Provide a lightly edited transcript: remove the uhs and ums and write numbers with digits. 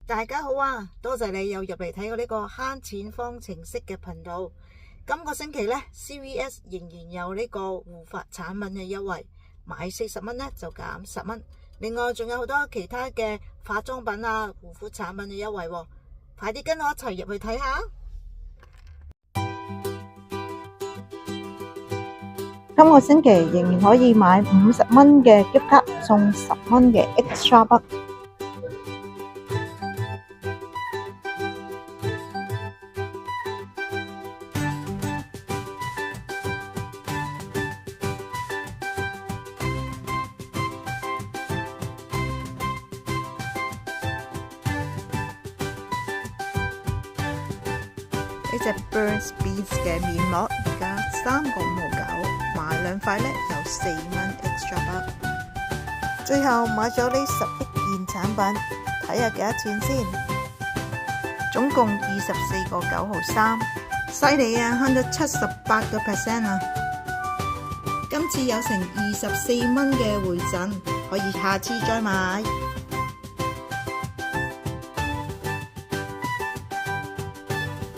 大家好啊，多謝你又入嚟睇我呢個慳錢方程式嘅頻道。今個星期呢 CVS 仍然有呢個護髮產品嘅優惠，買40蚊呢就減10蚊。另外仲有好多其他嘅化妝品啊、護膚產品嘅優惠喎，快啲跟我一齊入去睇下。今個星期仍然可以買50蚊嘅 gift card送10蚊嘅 extra buck。呢隻 Burt's Bees 嘅面膜而家3.59，買2塊呢有4蚊 extra buck。最後買咗呢11件產品，睇下幾多錢先。總共24.9毫3，犀利啊，慳咗78% 啊！今次有成24蚊嘅回贈，可以下次再買。